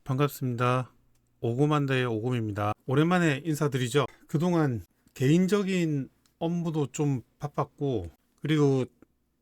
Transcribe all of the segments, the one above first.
반갑습니다. 오금한다의 오금입니다. 오랜만에 인사드리죠. 그동안 개인적인 업무도 좀 바빴고, 그리고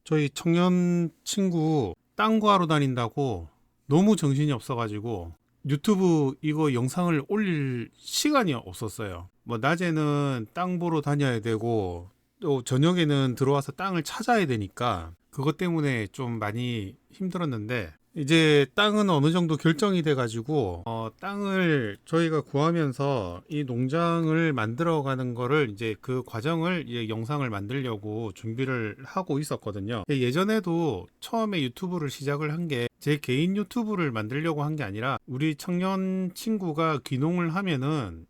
저희 청년 친구 땅 구하러 다닌다고 너무 정신이 없어가지고 유튜브 이거 영상을 올릴 시간이 없었어요. 뭐 낮에는 땅 보러 다녀야 되고 또 저녁에는 들어와서 땅을 찾아야 되니까 그것 때문에 좀 많이 힘들었는데, 이제 땅은 어느 정도 결정이 돼 가지고 땅을 저희가 구하면서 이 농장을 만들어 가는 거를, 이제 그 과정을 이제 영상을 만들려고 준비를 하고 있었거든요. 예전에도 처음에 유튜브를 시작을 한 게 제 개인 유튜브를 만들려고 한 게 아니라, 우리 청년 친구가 귀농을 하면은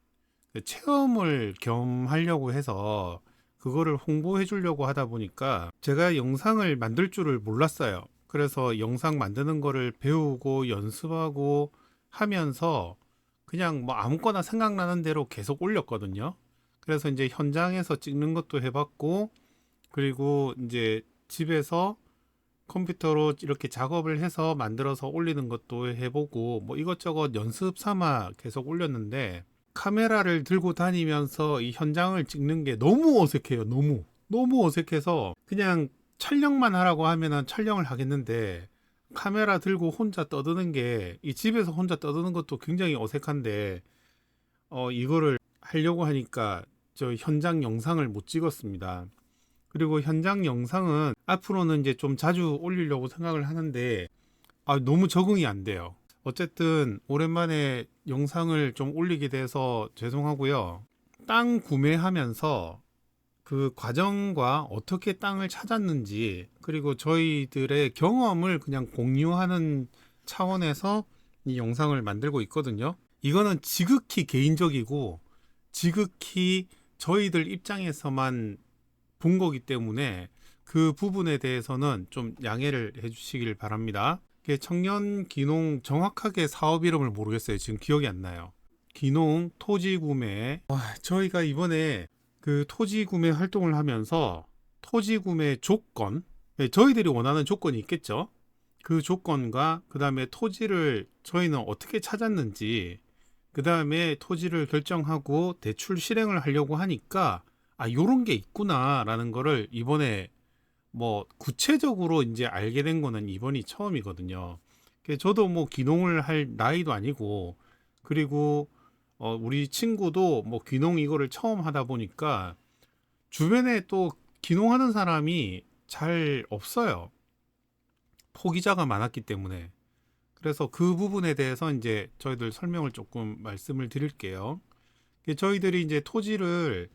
그 체험을 겸 하려고 해서 그거를 홍보해 주려고 하다 보니까 제가 영상을 만들 줄을 몰랐어요. 그래서 영상 만드는 거를 배우고 연습하고 하면서 그냥 뭐 아무거나 생각나는 대로 계속 올렸거든요. 그래서 이제 현장에서 찍는 것도 해봤고, 그리고 이제 집에서 컴퓨터로 이렇게 작업을 해서 만들어서 올리는 것도 해보고, 뭐 이것저것 연습 삼아 계속 올렸는데, 카메라를 들고 다니면서 이 현장을 찍는 게 너무 어색해요. 너무 어색해서 그냥 촬영만 하라고 하면은 촬영을 하겠는데, 카메라 들고 혼자 떠드는 게, 이 집에서 혼자 떠드는 것도 굉장히 어색한데 이거를 하려고 하니까 저 현장 영상을 못 찍었습니다. 그리고 현장 영상은 앞으로는 이제 좀 자주 올리려고 생각을 하는데 너무 적응이 안 돼요. 어쨌든 오랜만에 영상을 좀 올리게 돼서 죄송하고요. 땅 구매하면서 그 과정과 어떻게 땅을 찾았는지, 그리고 저희들의 경험을 그냥 공유하는 차원에서 이 영상을 만들고 있거든요. 이거는 지극히 개인적이고 지극히 저희들 입장에서만 본 거기 때문에 그 부분에 대해서는 좀 양해를 해주시길 바랍니다. 청년 귀농, 정확하게 사업 이름을 모르겠어요. 지금 기억이 안 나요. 귀농 토지 구매. 저희가 이번에 그 토지 구매 활동을 하면서 토지 구매 조건, 저희들이 원하는 조건이 있겠죠. 그 조건과 그 다음에 토지를 저희는 어떻게 찾았는지, 그 다음에 토지를 결정하고 대출 실행을 하려고 하니까 요런 게 있구나 라는 거를 이번에 뭐 구체적으로 이제 알게 된 거는 이번이 처음이거든요. 저도 뭐 귀농을 할 나이도 아니고, 그리고 우리 친구도 뭐 귀농 이거를 처음 하다 보니까 주변에 또 귀농하는 사람이 잘 없어요. 포기자가 많았기 때문에. 그래서 그 부분에 대해서 이제 저희들 설명을 조금 말씀을 드릴게요. 저희들이 이제 토지를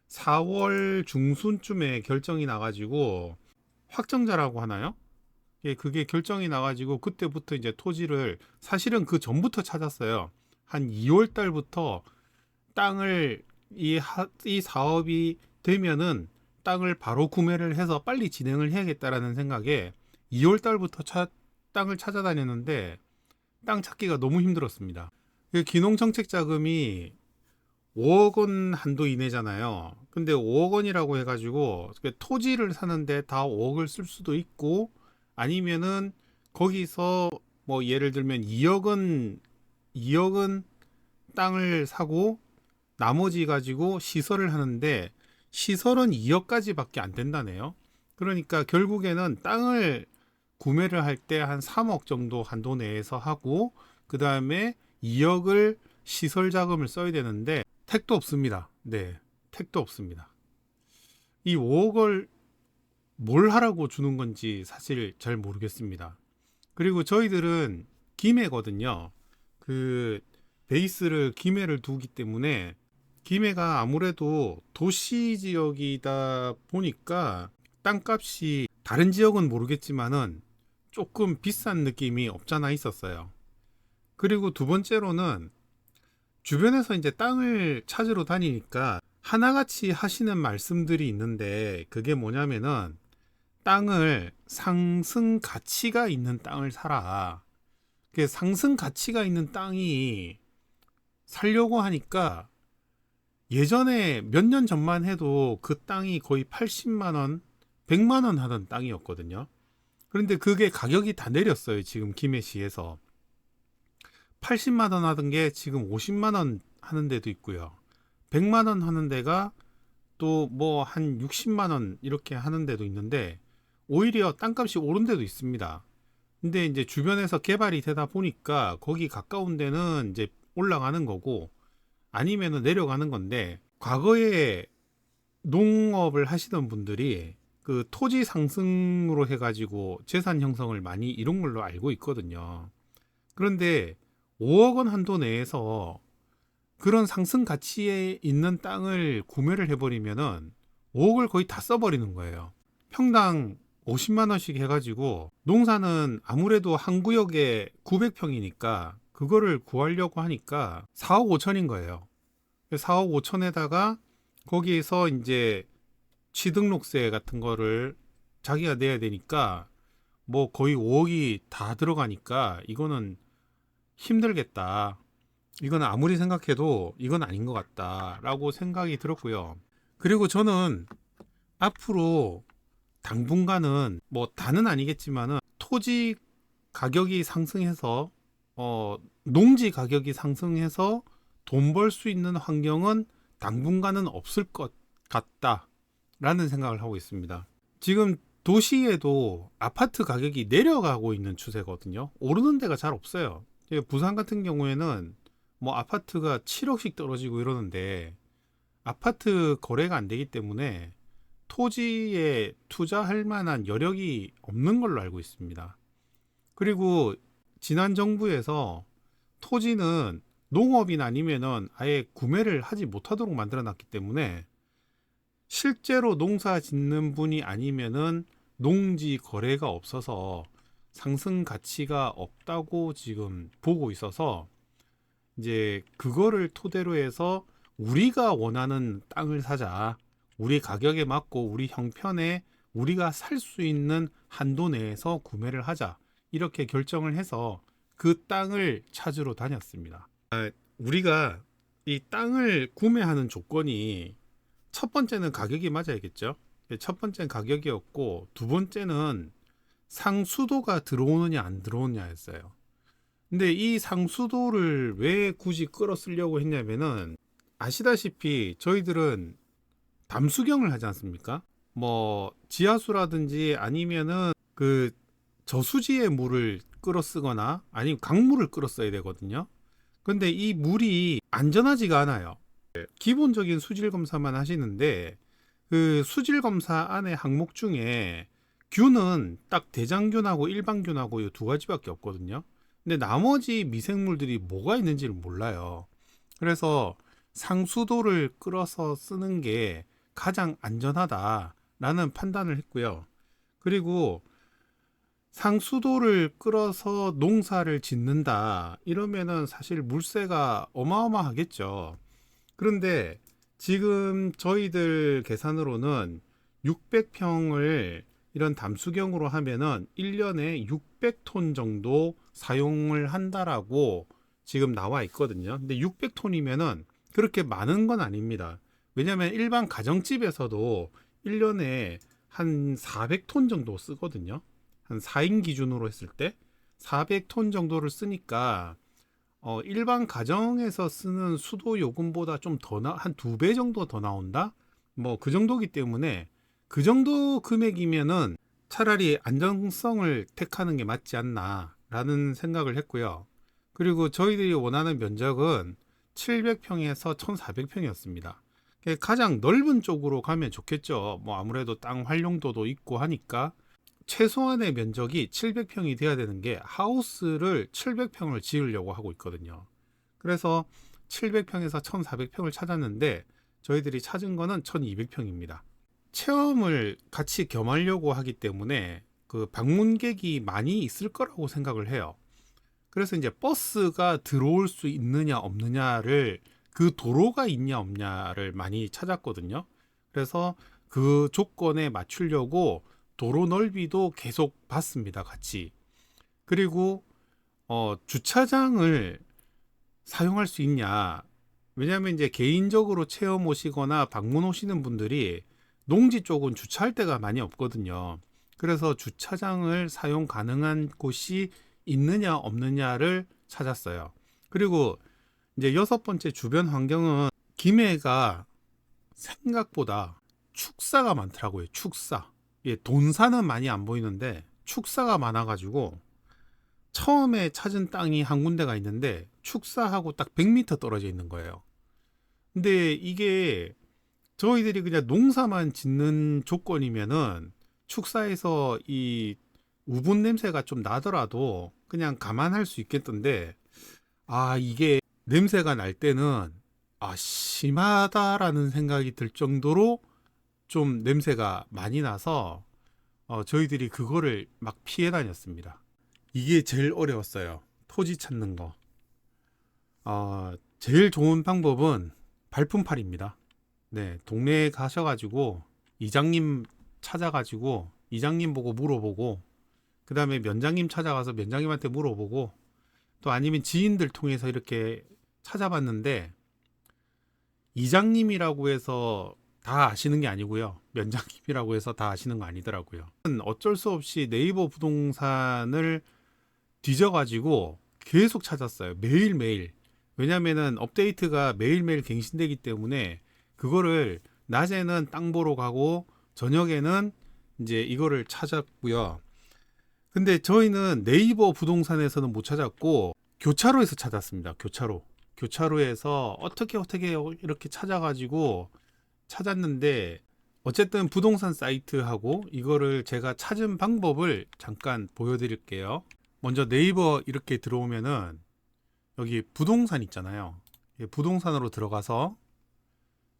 4월 중순쯤에 결정이 나가지고, 확정자라고 하나요? 그게 결정이 나가지고 그때부터 이제 토지를, 사실은 그 전부터 찾았어요. 한 2월 달부터 땅을, 이 사업이 되면은 땅을 바로 구매를 해서 빨리 진행을 해야겠다라는 생각에 2월 달부터 땅을 찾아다녔는데 땅 찾기가 너무 힘들었습니다. 기농정책자금이 5억 원 한도 이내잖아요. 근데 5억 원이라고 해가지고 토지를 사는데 다 5억을 쓸 수도 있고, 아니면은 거기서 뭐 예를 들면 2억은 땅을 사고 나머지 가지고 시설을 하는데, 시설은 2억까지 밖에 안 된다네요. 그러니까 결국에는 땅을 구매를 할 때 한 3억 정도 한도 내에서 하고, 그 다음에 2억을 시설 자금을 써야 되는데 택도 없습니다. 네, 택도 없습니다. 이 5억을 뭘 하라고 주는 건지 사실 잘 모르겠습니다. 그리고 저희들은 김해거든요. 그 베이스를 김해를 두기 때문에, 김해가 아무래도 도시 지역이다 보니까 땅값이 다른 지역은 모르겠지만은 조금 비싼 느낌이 없잖아 있었어요. 그리고 두 번째로는 주변에서 이제 땅을 찾으러 다니니까 하나같이 하시는 말씀들이 있는데, 그게 뭐냐면은 땅을 상승 가치가 있는 땅을 사라. 상승 가치가 있는 땅이 살려고 하니까, 예전에 몇 년 전만 해도 그 땅이 거의 80만 원, 100만 원 하던 땅이었거든요. 그런데 그게 가격이 다 내렸어요. 지금 김해시에서 80만 원 하던 게 지금 50만 원 하는 데도 있고요. 100만 원 하는 데가 또 뭐 한 60만 원 이렇게 하는 데도 있는데 오히려 땅값이 오른 데도 있습니다. 근데 이제 주변에서 개발이 되다 보니까 거기 가까운 데는 이제 올라가는 거고 아니면은 내려가는 건데, 과거에 농업을 하시던 분들이 그 토지 상승으로 해가지고 재산 형성을 많이 이룬 걸로 알고 있거든요. 그런데 5억 원 한도 내에서 그런 상승 가치에 있는 땅을 구매를 해버리면은 5억을 거의 다 써버리는 거예요. 평당 50만 원씩 해가지고 농사는 아무래도 한 구역에 900평이니까 그거를 구하려고 하니까 4억 5천인 거예요. 4억 5천에다가 거기에서 이제 취등록세 같은 거를 자기가 내야 되니까 뭐 거의 5억이 다 들어가니까 이거는 힘들겠다. 이거는 아무리 생각해도 이건 아닌 것 같다 라고 생각이 들었고요. 그리고 저는 앞으로 당분간은 뭐 다는 아니겠지만은 토지 가격이 상승해서 농지 가격이 상승해서 돈 벌 수 있는 환경은 당분간은 없을 것 같다 라는 생각을 하고 있습니다. 지금 도시에도 아파트 가격이 내려가고 있는 추세거든요. 오르는 데가 잘 없어요. 부산 같은 경우에는 뭐 아파트가 7억씩 떨어지고 이러는데 아파트 거래가 안 되기 때문에 토지에 투자할 만한 여력이 없는 걸로 알고 있습니다. 그리고 지난 정부에서 토지는 농업이나 아니면은 아예 구매를 하지 못하도록 만들어 놨기 때문에 실제로 농사 짓는 분이 아니면은 농지 거래가 없어서 상승 가치가 없다고 지금 보고 있어서 이제 그거를 토대로 해서 우리가 원하는 땅을 사자, 우리 가격에 맞고 우리 형편에 우리가 살 수 있는 한도 내에서 구매를 하자, 이렇게 결정을 해서 그 땅을 찾으러 다녔습니다. 우리가 이 땅을 구매하는 조건이 첫 번째는 가격이 맞아야겠죠. 첫 번째는 가격이었고, 두 번째는 상수도가 들어오느냐 안 들어오느냐였어요. 근데 이 상수도를 왜 굳이 끌어쓰려고 했냐면은, 아시다시피 저희들은 담수경을 하지 않습니까? 뭐 지하수라든지 아니면은 그 저수지의 물을 끌어쓰거나 아니면 강물을 끌어써야 되거든요. 근데 이 물이 안전하지가 않아요. 기본적인 수질 검사만 하시는데 그 수질 검사 안에 항목 중에 균은 딱 대장균하고 일반균하고 이 두 가지밖에 없거든요. 근데 나머지 미생물들이 뭐가 있는지를 몰라요. 그래서 상수도를 끌어서 쓰는 게 가장 안전하다라는 판단을 했고요. 그리고 상수도를 끌어서 농사를 짓는다 이러면은 사실 물세가 어마어마하겠죠. 그런데 지금 저희들 계산으로는 600평을 이런 담수경으로 하면은 1년에 600톤 정도 사용을 한다라고 지금 나와 있거든요. 근데 600톤이면은 그렇게 많은 건 아닙니다. 왜냐하면 일반 가정집에서도 1년에 한 400톤 정도 쓰거든요. 한 4인 기준으로 했을 때 400톤 정도를 쓰니까 일반 가정에서 쓰는 수도 요금보다 좀 더 한 2배 정도 더 나온다? 뭐 그 정도기 때문에 그 정도 금액이면은 차라리 안정성을 택하는 게 맞지 않나 라는 생각을 했고요. 그리고 저희들이 원하는 면적은 700평에서 1400평이었습니다. 가장 넓은 쪽으로 가면 좋겠죠. 뭐 아무래도 땅 활용도도 있고 하니까 최소한의 면적이 700평이 돼야 되는 게 하우스를 700평을 지으려고 하고 있거든요. 그래서 700평에서 1400평을 찾았는데 저희들이 찾은 거는 1200평입니다. 체험을 같이 겸하려고 하기 때문에 그 방문객이 많이 있을 거라고 생각을 해요. 그래서 이제 버스가 들어올 수 있느냐 없느냐를, 그 도로가 있냐 없냐를 많이 찾았거든요. 그래서 그 조건에 맞추려고 도로 넓이도 계속 봤습니다, 같이. 그리고 주차장을 사용할 수 있냐. 왜냐하면 이제 개인적으로 체험 오시거나 방문 오시는 분들이 농지 쪽은 주차할 데가 많이 없거든요. 그래서 주차장을 사용 가능한 곳이 있느냐 없느냐를 찾았어요. 그리고 이제 여섯 번째 주변 환경은 김해가 생각보다 축사가 많더라고요. 축사. 예, 돈사는 많이 안 보이는데 축사가 많아가지고 처음에 찾은 땅이 한 군데가 있는데 축사하고 딱 100m 떨어져 있는 거예요. 근데 이게 저희들이 그냥 농사만 짓는 조건이면은 축사에서 이 우분 냄새가 좀 나더라도 그냥 감안할 수 있겠던데, 아, 이게 냄새가 날 때는 심하다라는 생각이 들 정도로 좀 냄새가 많이 나서 저희들이 그거를 막 피해 다녔습니다. 이게 제일 어려웠어요. 토지 찾는 거. 제일 좋은 방법은 발품팔이입니다. 네, 동네에 가셔가지고 이장님 찾아가지고 이장님 보고 물어보고, 그 다음에 면장님 찾아가서 면장님한테 물어보고, 또 아니면 지인들 통해서 이렇게 찾아봤는데, 이장님이라고 해서 다 아시는 게 아니고요, 면장님이라고 해서 다 아시는 거 아니더라고요. 어쩔 수 없이 네이버 부동산을 뒤져가지고 계속 찾았어요. 매일매일. 왜냐면은 업데이트가 매일매일 갱신되기 때문에 그거를 낮에는 땅 보러 가고 저녁에는 이제 이거를 찾았고요. 근데 저희는 네이버 부동산에서는 못 찾았고 교차로에서 찾았습니다. 교차로에서 어떻게 이렇게 찾아가지고 찾았는데, 어쨌든 부동산 사이트하고 이거를 제가 찾은 방법을 잠깐 보여드릴게요. 먼저 네이버 이렇게 들어오면은 여기 부동산 있잖아요. 부동산으로 들어가서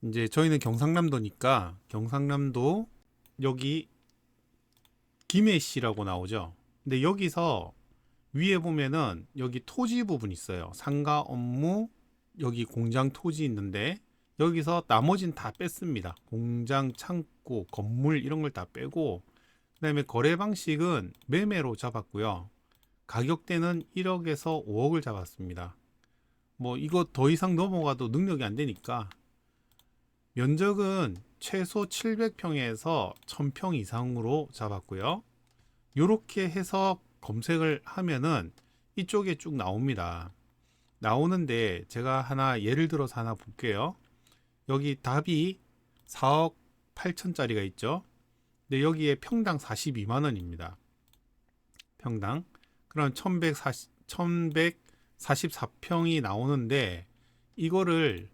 이제 저희는 경상남도니까 경상남도 여기 김해시라고 나오죠. 근데 여기서 위에 보면은 여기 토지 부분 있어요. 상가 업무, 여기 공장 토지 있는데 여기서 나머진 다 뺐습니다. 공장, 창고, 건물 이런 걸 다 빼고, 그 다음에 거래 방식은 매매로 잡았고요. 가격대는 1억에서 5억을 잡았습니다. 뭐 이거 더 이상 넘어가도 능력이 안 되니까, 면적은 최소 700평에서 1000평 이상으로 잡았고요. 요렇게 해서 검색을 하면은 이쪽에 쭉 나옵니다. 나오는데 제가 예를 들어서 하나 볼게요. 여기 답이 4억 8천짜리가 있죠. 근데 여기에 평당 42만 원입니다. 평당. 그럼 1144평이 나오는데 이거를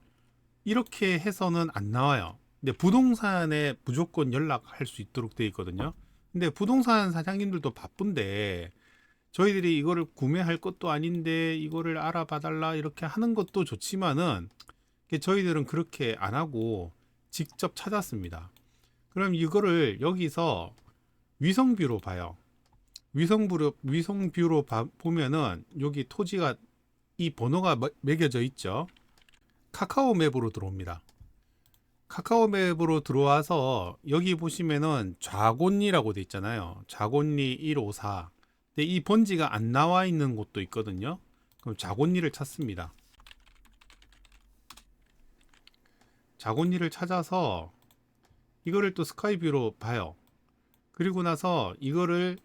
이렇게 해서는 안 나와요. 근데 부동산에 무조건 연락할 수 있도록 되어 있거든요. 근데 부동산 사장님들도 바쁜데 저희들이 이거를 구매할 것도 아닌데 이거를 알아봐 달라 이렇게 하는 것도 좋지만은 저희들은 그렇게 안 하고 직접 찾았습니다. 그럼 이거를 여기서 위성뷰로 봐요. 위성뷰로 보면은 여기 토지가 이 번호가 매겨져 있죠. 카카오 맵으로 들어옵니다. 카카오 맵으로 들어와서 여기 보시면은 좌곤리라고 돼 있잖아요. 좌곤리 154. 근데 이 번지가 안 나와 있는 곳도 있거든요. 그럼 좌곤리를 찾습니다. 좌곤리를 찾아서 이거를 또 스카이뷰로 봐요. 그리고 나서 이거를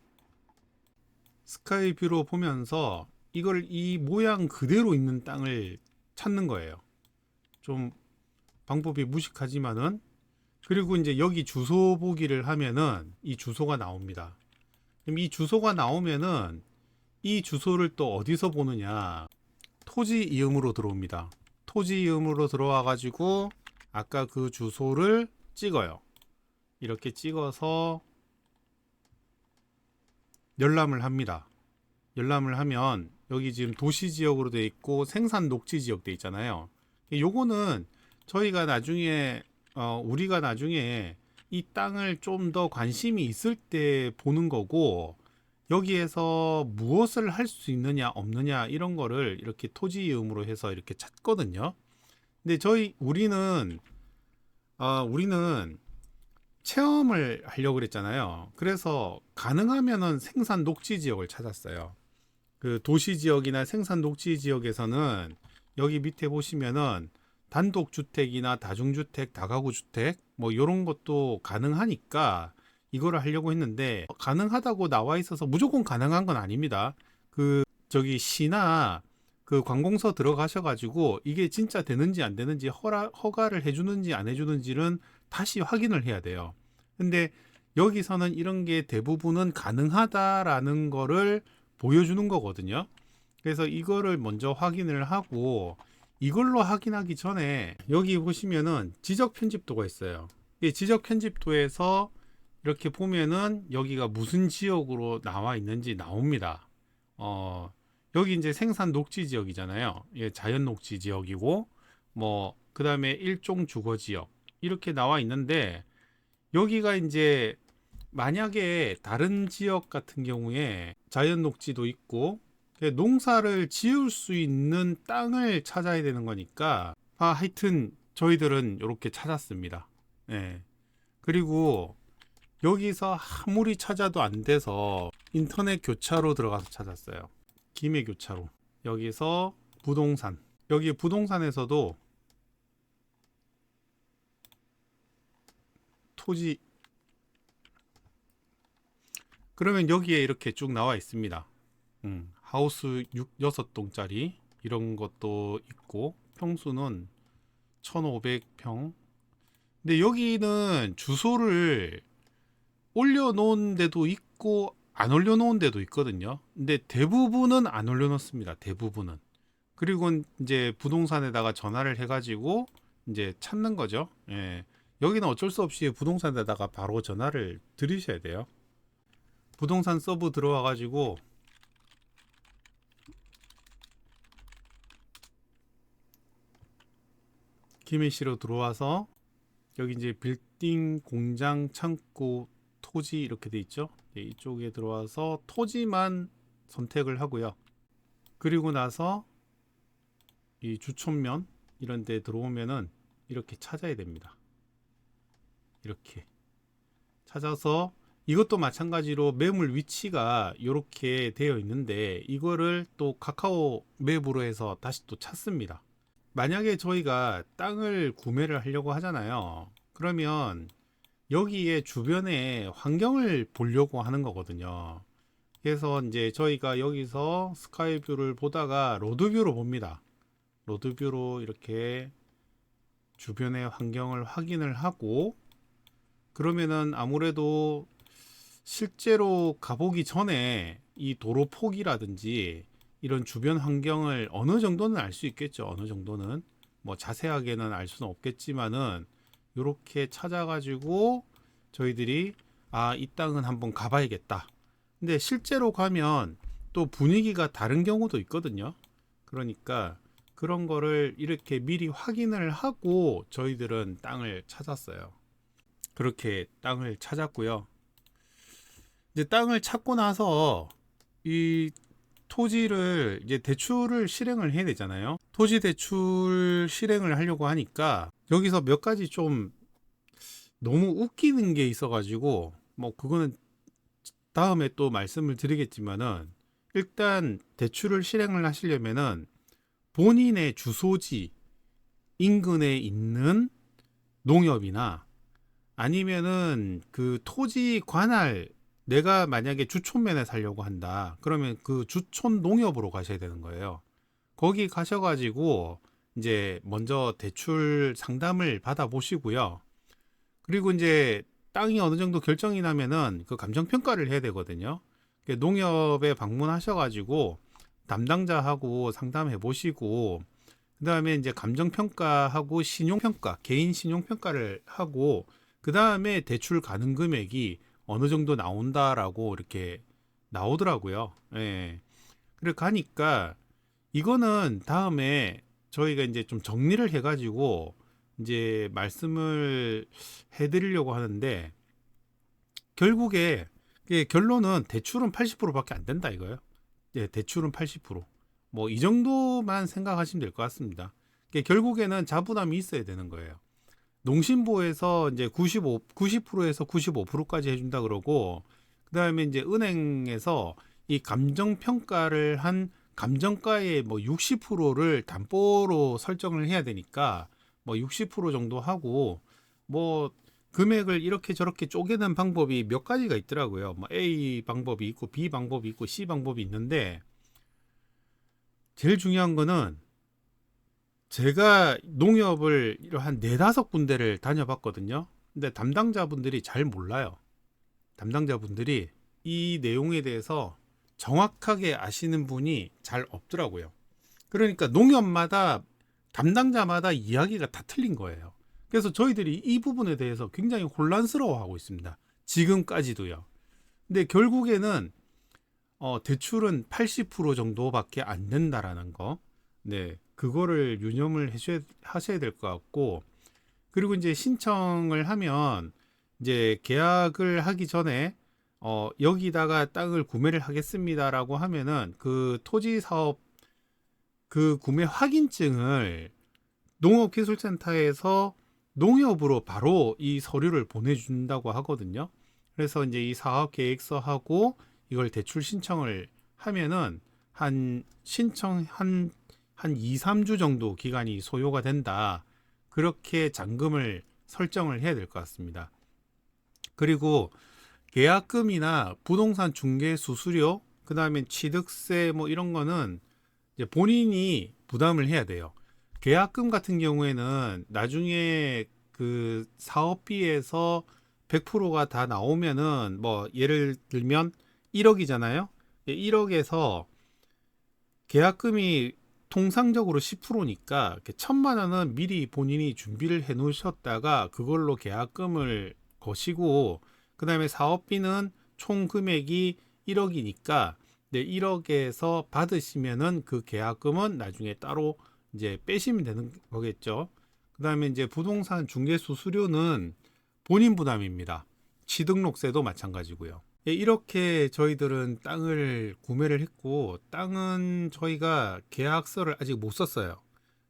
스카이뷰로 보면서 이걸 이 모양 그대로 있는 땅을 찾는 거예요. 좀 방법이 무식하지만은. 그리고 이제 여기 주소 보기를 하면은 이 주소가 나옵니다. 그럼 이 주소가 나오면은 이 주소를 또 어디서 보느냐, 토지 이음으로 들어옵니다. 토지 이음으로 들어와 가지고 아까 그 주소를 찍어요. 이렇게 찍어서 열람을 합니다. 열람을 하면 여기 지금 도시 지역으로 되어 있고 생산 녹지 지역 되어 있잖아요. 요거는 저희가 나중에 우리가 나중에 이 땅을 좀 더 관심이 있을 때 보는 거고, 여기에서 무엇을 할 수 있느냐 없느냐 이런 거를 이렇게 토지 이음으로 해서 이렇게 찾거든요. 근데 우리는 체험을 하려고 그랬잖아요. 그래서 가능하면은 생산 녹지 지역을 찾았어요. 그 도시 지역이나 생산 녹지 지역에서는 여기 밑에 보시면은 단독주택이나 다중주택, 다가구주택 뭐 이런 것도 가능하니까 이거를 하려고 했는데, 가능하다고 나와 있어서 무조건 가능한 건 아닙니다. 저기 시나 그 관공서 들어가셔가지고 이게 진짜 되는지 안 되는지 허가를 해주는지 안 해주는지는 다시 확인을 해야 돼요. 근데 여기서는 이런 게 대부분은 가능하다라는 거를 보여주는 거거든요. 그래서 이거를 먼저 확인을 하고, 이걸로 확인하기 전에 여기 보시면은 지적 편집도가 있어요. 이 지적 편집도에서 이렇게 보면은 여기가 무슨 지역으로 나와 있는지 나옵니다. 여기 이제 생산 녹지 지역이잖아요. 예, 자연 녹지 지역이고, 뭐, 그 다음에 일종 주거 지역. 이렇게 나와 있는데, 여기가 이제 만약에 다른 지역 같은 경우에 자연 녹지도 있고, 농사를 지을 수 있는 땅을 찾아야 되는 거니까, 하여튼 저희들은 이렇게 찾았습니다. 예. 그리고 여기서 아무리 찾아도 안 돼서 인터넷 교차로 들어가서 찾았어요. 김해 교차로. 여기서 부동산. 여기 부동산에서도 토지. 그러면 여기에 이렇게 쭉 나와 있습니다. 하우스 6동짜리 이런 것도 있고, 평수는 1500평. 근데 여기는 주소를 올려놓은 데도 있고 안 올려놓은 데도 있거든요. 근데 대부분은 안 올려놓습니다. 대부분은. 그리고 이제 부동산에다가 전화를 해가지고 이제 찾는 거죠. 예. 여기는 어쩔 수 없이 부동산에다가 바로 전화를 드리셔야 돼요. 부동산 서브 들어와가지고 김해시로 들어와서 여기 이제 빌딩, 공장, 창고, 토지 이렇게 돼 있죠. 네, 이쪽에 들어와서 토지만 선택을 하고요. 그리고 나서 이 주촌면 이런 데 들어오면은 이렇게 찾아야 됩니다. 이렇게 찾아서, 이것도 마찬가지로 매물 위치가 이렇게 되어 있는데 이거를 또 카카오 맵으로 해서 다시 또 찾습니다. 만약에 저희가 땅을 구매를 하려고 하잖아요. 그러면 여기에 주변에 환경을 보려고 하는 거거든요. 그래서 이제 저희가 여기서 스카이뷰를 보다가 로드뷰로 봅니다. 로드뷰로 이렇게 주변의 환경을 확인을 하고, 그러면은 아무래도 실제로 가보기 전에 이 도로 폭이라든지 이런 주변 환경을 어느 정도는 알 수 있겠죠. 어느 정도는 뭐 자세하게는 알 수는 없겠지만은 이렇게 찾아가지고 저희들이 이 땅은 한번 가봐야겠다. 근데 실제로 가면 또 분위기가 다른 경우도 있거든요. 그러니까 그런 거를 이렇게 미리 확인을 하고 저희들은 땅을 찾았어요. 그렇게 땅을 찾았고요. 이제 땅을 찾고 나서 이 토지를 이제 대출을 실행을 해야 되잖아요. 토지 대출 실행을 하려고 하니까 여기서 몇 가지 좀 너무 웃기는 게 있어가지고, 뭐 그거는 다음에 또 말씀을 드리겠지만은, 일단 대출을 실행을 하시려면은 본인의 주소지 인근에 있는 농협이나 아니면은 그 토지 관할, 내가 만약에 주촌면에 살려고 한다 그러면 그 주촌 농협으로 가셔야 되는 거예요. 거기 가셔가지고 이제 먼저 대출 상담을 받아 보시고요. 그리고 이제 땅이 어느 정도 결정이 나면은 그 감정평가를 해야 되거든요. 농협에 방문하셔가지고 담당자하고 상담해 보시고, 그 다음에 이제 감정평가하고 신용평가, 개인 신용평가를 하고, 그 다음에 대출 가능 금액이 어느 정도 나온다라고 이렇게 나오더라고요. 예. 그래 가니까 이거는 다음에 저희가 이제 좀 정리를 해가지고 이제 말씀을 해드리려고 하는데, 결국에 결론은 대출은 80%밖에 안 된다 이거예요. 예, 대출은 80%. 뭐 이 정도만 생각하시면 될 것 같습니다. 결국에는 자부담이 있어야 되는 거예요. 농심보에서 이제 90%에서 95%까지 해준다 그러고, 그 다음에 이제 은행에서 이 감정평가를 한 감정가의 뭐 60%를 담보로 설정을 해야 되니까 뭐 60% 정도 하고, 뭐 금액을 이렇게 저렇게 쪼개는 방법이 몇 가지가 있더라고요. 뭐 A 방법이 있고 B 방법이 있고 C 방법이 있는데, 제일 중요한 거는 제가 농협을 한 4-5군데를 다녀봤거든요. 근데 담당자분들이 잘 몰라요. 담당자분들이 이 내용에 대해서 정확하게 아시는 분이 잘 없더라고요. 그러니까 농협마다 담당자마다 이야기가 다 틀린 거예요. 그래서 저희들이 이 부분에 대해서 굉장히 혼란스러워하고 있습니다. 지금까지도요. 근데 결국에는 대출은 80% 정도밖에 안 된다라는 거. 네, 그거를 유념을 하셔야 될 것 같고, 그리고 이제 신청을 하면 이제 계약을 하기 전에 여기다가 땅을 구매를 하겠습니다라고 하면은 그 토지 사업 그 구매 확인증을 농업기술센터에서 농협으로 바로 이 서류를 보내준다고 하거든요. 그래서 이제 이 사업 계획서하고 이걸 대출 신청을 하면은 신청 한 2, 3주 정도 기간이 소요가 된다. 그렇게 잔금을 설정을 해야 될 것 같습니다. 그리고 계약금이나 부동산 중개 수수료, 그 다음에 취득세 뭐 이런 거는 이제 본인이 부담을 해야 돼요. 계약금 같은 경우에는 나중에 그 사업비에서 100%가 다 나오면은 뭐 예를 들면 1억이잖아요. 1억에서 계약금이 통상적으로 10%니까 1,000만 원은 미리 본인이 준비를 해 놓으셨다가 그걸로 계약금을 거시고, 그 다음에 사업비는 총 금액이 1억이니까 1억에서 받으시면은 그 계약금은 나중에 따로 이제 빼시면 되는 거겠죠. 그 다음에 이제 부동산 중개 수수료는 본인 부담입니다. 취등록세도 마찬가지고요. 이렇게 저희들은 땅을 구매를 했고, 땅은 저희가 계약서를 아직 못 썼어요.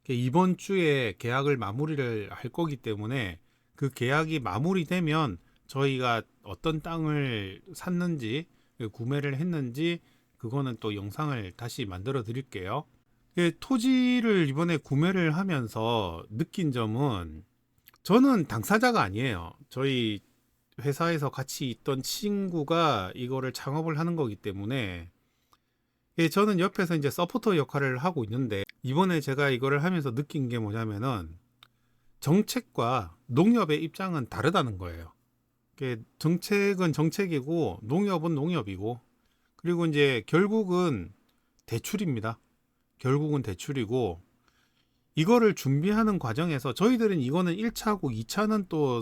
이번 주에 계약을 마무리를 할 거기 때문에 그 계약이 마무리되면 저희가 어떤 땅을 샀는지 구매를 했는지 그거는 또 영상을 다시 만들어 드릴게요. 토지를 이번에 구매를 하면서 느낀 점은, 저는 당사자가 아니에요. 저희 회사에서 같이 있던 친구가 이거를 창업을 하는 거기 때문에 저는 옆에서 이제 서포터 역할을 하고 있는데, 이번에 제가 이거를 하면서 느낀 게 뭐냐면은 정책과 농협의 입장은 다르다는 거예요. 정책은 정책이고 농협은 농협이고, 그리고 이제 결국은 대출입니다. 결국은 대출이고, 이거를 준비하는 과정에서 저희들은 이거는 1차고 2차는 또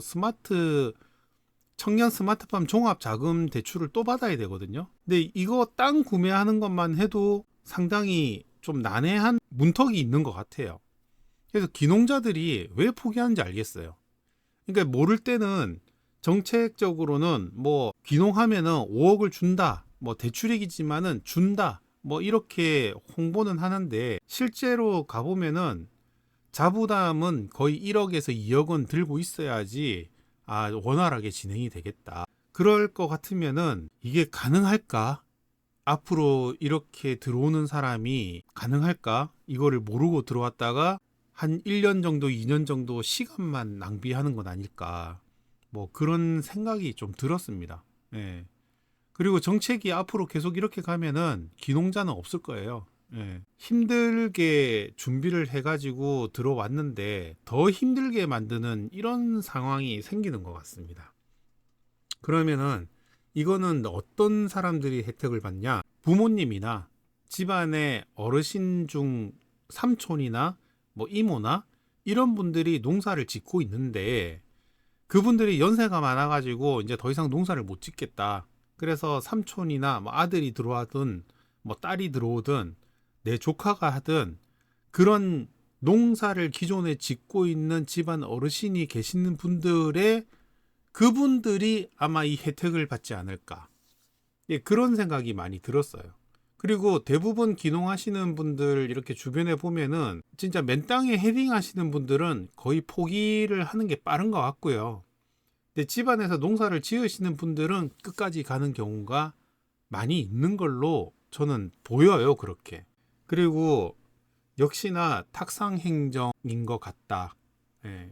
청년 스마트팜 종합 자금 대출을 또 받아야 되거든요. 근데 이거 땅 구매하는 것만 해도 상당히 좀 난해한 문턱이 있는 것 같아요. 그래서 기농자들이 왜 포기하는지 알겠어요. 그러니까 모를 때는 정책적으로는 뭐 귀농하면은 5억을 준다, 뭐 대출이지만은 준다, 뭐 이렇게 홍보는 하는데 실제로 가보면은 자부담은 거의 1억에서 2억은 들고 있어야지 원활하게 진행이 되겠다. 그럴 것 같으면은 이게 가능할까? 앞으로 이렇게 들어오는 사람이 가능할까? 이거를 모르고 들어왔다가 한 1년 정도, 2년 정도 시간만 낭비하는 건 아닐까? 뭐 그런 생각이 좀 들었습니다. 예. 그리고 정책이 앞으로 계속 이렇게 가면은 기농자는 없을 거예요. 예. 힘들게 준비를 해가지고 들어왔는데 더 힘들게 만드는 이런 상황이 생기는 것 같습니다. 그러면은 이거는 어떤 사람들이 혜택을 받냐? 부모님이나 집안의 어르신 중 삼촌이나 뭐 이모나 이런 분들이 농사를 짓고 있는데, 그분들이 연세가 많아가지고 이제 더 이상 농사를 못 짓겠다. 그래서 삼촌이나 뭐 아들이 들어와든 뭐 딸이 들어오든 내 조카가 하든 그런 농사를 기존에 짓고 있는 집안 어르신이 계시는 그분들이 아마 이 혜택을 받지 않을까. 그런 생각이 많이 들었어요. 그리고 대부분 귀농하시는 분들 이렇게 주변에 보면은 진짜 맨 땅에 헤딩 하시는 분들은 거의 포기를 하는 게 빠른 것 같고요. 근데 집안에서 농사를 지으시는 분들은 끝까지 가는 경우가 많이 있는 걸로 저는 보여요, 그렇게. 그리고 역시나 탁상행정인 것 같다.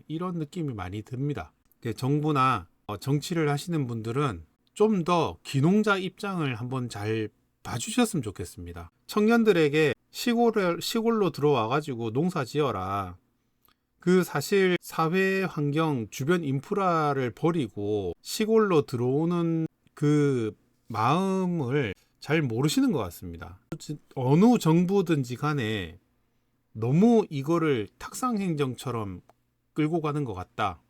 이런 느낌이 많이 듭니다. 정부나 정치를 하시는 분들은 좀 더 귀농자 입장을 한번 잘 봐주셨으면 좋겠습니다. 청년들에게 시골로 들어와 가지고 농사 지어라. 그 사실 사회 환경 주변 인프라를 버리고 시골로 들어오는 그 마음을 잘 모르시는 것 같습니다. 어느 정부든지 간에 너무 이거를 탁상행정처럼 끌고 가는 것 같다,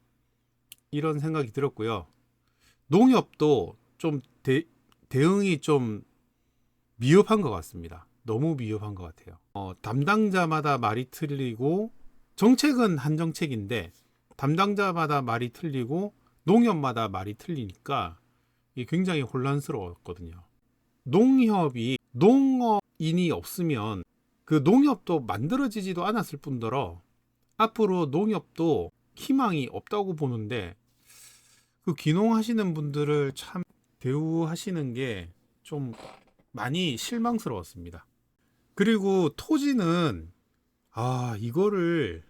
이런 생각이 들었고요. 농협도 좀 대응이 좀 미흡한 것 같습니다. 너무 미흡한 것 같아요. 담당자마다 말이 틀리고, 정책은 한 정책인데 담당자마다 말이 틀리고 농협마다 말이 틀리니까 이게 굉장히 혼란스러웠거든요. 농협이 농업인이 없으면 그 농협도 만들어지지도 않았을 뿐더러 앞으로 농협도 희망이 없다고 보는데, 그 귀농하시는 분들을 참 대우하시는 게 좀 많이 실망스러웠습니다. 그리고 토지는 이거를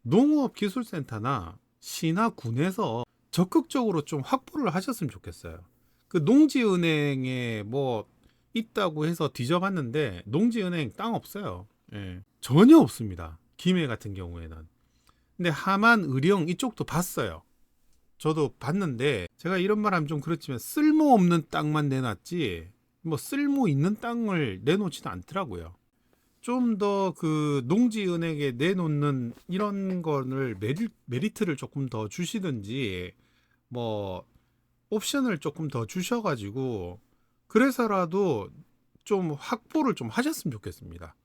농업기술센터나 시나 군에서 적극적으로 좀 확보를 하셨으면 좋겠어요. 그 농지은행에 뭐 있다고 해서 뒤져봤는데 농지은행 땅 없어요. 예, 전혀 없습니다. 김해 같은 경우에는. 근데 하만, 의령 이쪽도 봤어요. 저도 봤는데, 제가 이런 말 하면 좀 그렇지만 쓸모없는 땅만 내놨지 뭐 쓸모 있는 땅을 내놓지는 않더라고요. 좀 더 그 농지은행에 내놓는 이런 거를 메리트를 조금 더 주시든지, 뭐 옵션을 조금 더 주셔가지고 그래서라도 좀 확보를 좀 하셨으면 좋겠습니다.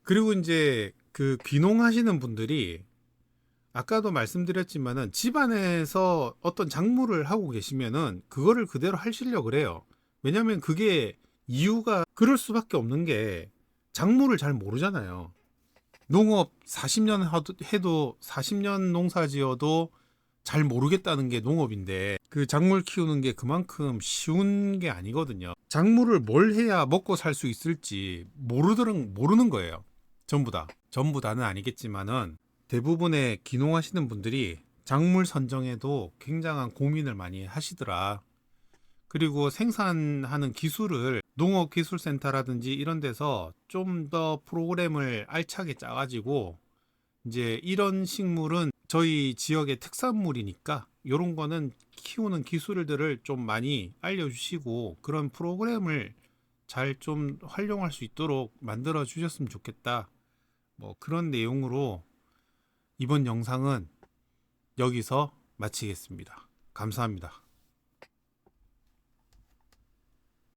그리고 이제 그 귀농하시는 분들이 아까도 말씀드렸지만은 집안에서 어떤 작물을 하고 계시면은 그거를 그대로 하시려고 그래요. 왜냐면 그게 이유가 그럴 수밖에 없는 게, 작물을 잘 모르잖아요. 농업 40년 해도 40년 농사 지어도 잘 모르겠다는 게 농업인데, 그 작물 키우는 게 그만큼 쉬운 게 아니거든요. 작물을 뭘 해야 먹고 살 수 있을지 모르는 거예요. 전부 다는 아니겠지만은 대부분의 귀농하시는 분들이 작물 선정에도 굉장한 고민을 많이 하시더라. 그리고 생산하는 기술을 농업기술센터라든지 이런 데서 좀 더 프로그램을 알차게 짜가지고, 이제 이런 식물은 저희 지역의 특산물이니까 이런 거는 키우는 기술들을 좀 많이 알려주시고 그런 프로그램을 잘 좀 활용할 수 있도록 만들어 주셨으면 좋겠다, 뭐 그런 내용으로 이번 영상은 여기서 마치겠습니다. 감사합니다.